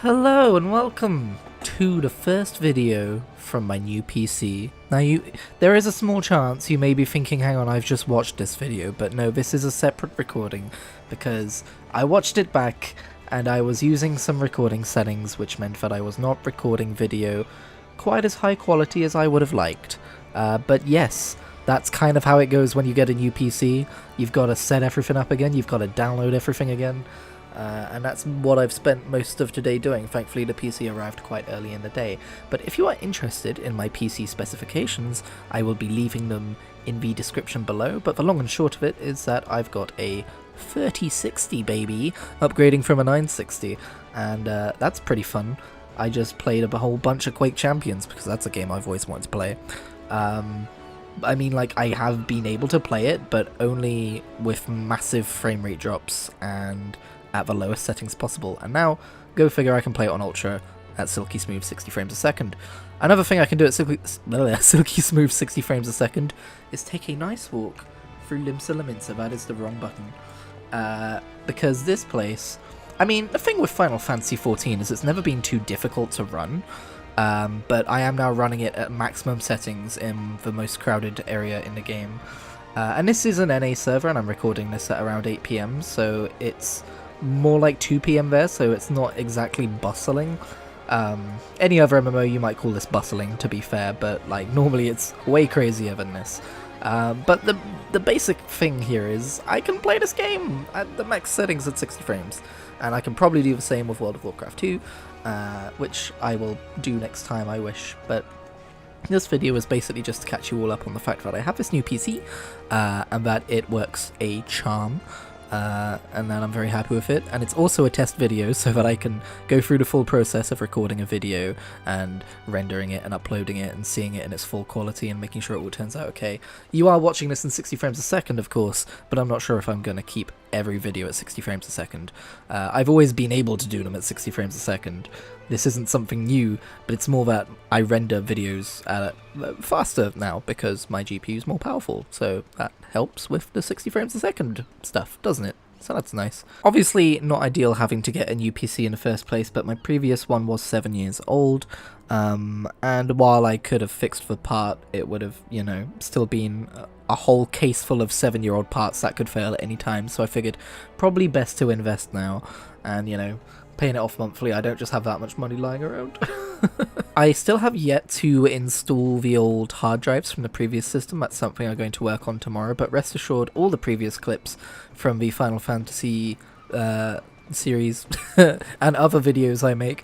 Hello and welcome to the first video from my new PC. Now there is a small chance you may be thinking, hang on, I've just watched this video, but no, this is a separate recording because I watched it back and I was using some recording settings which meant that I was not recording video quite as high quality as I would have liked. But yes, that's kind of how it goes when you get a new PC. You've got to set everything up again, you've got to download everything again. And that's what I've spent most of today doing. Thankfully the PC arrived quite early in the day. But if you are interested in my PC specifications, I will be leaving them in the description below. But the long and short of it is that I've got a 3060 baby, upgrading from a 960, and that's pretty fun. I just played a whole bunch of Quake Champions because that's a game I've always wanted to play. I mean, like, I have been able to play it, but only with massive frame rate drops and at the lowest settings possible, and now, go figure, I can play it on Ultra at silky smooth 60 frames a second. Another thing I can do at silky smooth 60 frames a second is take a nice walk through Limsa Lominsa. That is the wrong button. Because this place, I mean, the thing with Final Fantasy XIV is it's never been too difficult to run, but I am now running it at maximum settings in the most crowded area in the game. And this is an NA server, and I'm recording this at around 8 PM, so it's more like 2 PM there, so it's not exactly bustling. Any other MMO you might call this bustling, to be fair, but like normally it's way crazier than this. But the basic thing here is I can play this game at the max settings at 60 frames, and I can probably do the same with World of Warcraft 2, which I will do next time I wish. But this video is basically just to catch you all up on the fact that I have this new PC, and that it works a charm. And that I'm very happy with it, and it's also a test video so that I can go through the full process of recording a video and rendering it and uploading it and seeing it in its full quality and making sure it all turns out okay. You are watching this in 60 frames a second, of course, but I'm not sure if I'm going to keep every video at 60 frames a second. I've always been able to do them at 60 frames a second. This isn't something new, but it's more that I render videos faster now because my GPU is more powerful, so that helps with the 60 frames a second stuff, doesn't it? So that's nice. Obviously not ideal having to get a new PC in the first place, but my previous one was 7 years old, and while I could have fixed the part, it would have, you know, still been a whole case full of 7-year-old parts that could fail at any time, so I figured probably best to invest now, and, you know, paying it off monthly, I don't just have that much money lying around. I still have yet to install the old hard drives from the previous system. That's something I'm going to work on tomorrow, but rest assured all the previous clips from the Final Fantasy series and other videos I make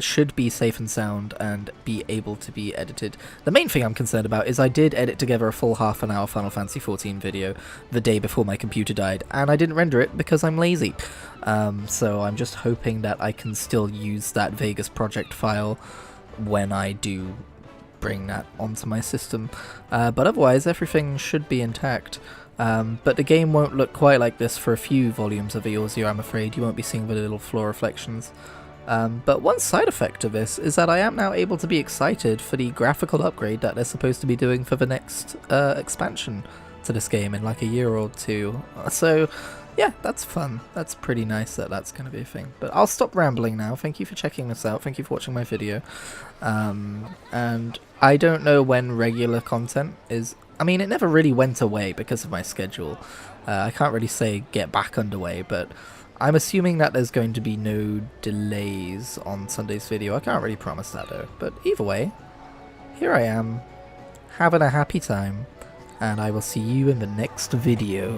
should be safe and sound and be able to be edited. The main thing I'm concerned about is I did edit together a full half-an-hour Final Fantasy XIV video the day before my computer died, and I didn't render it because I'm lazy. So I'm just hoping that I can still use that Vegas project file when I do bring that onto my system. But otherwise everything should be intact. But the game won't look quite like this for a few volumes of Eorzea, I'm afraid. You won't be seeing the little floor reflections. But one side effect of this is that I am now able to be excited for the graphical upgrade that they're supposed to be doing for the next expansion to this game in like a year or two. So yeah, that's fun. That's pretty nice that that's going to be a thing. But I'll stop rambling now. Thank you for checking this out. Thank you for watching my video. And I don't know when regular content is... I mean, it never really went away because of my schedule. I can't really say get back underway, but I'm assuming that there's going to be no delays on Sunday's video. I can't really promise that though. But either way, here I am, having a happy time, and I will see you in the next video.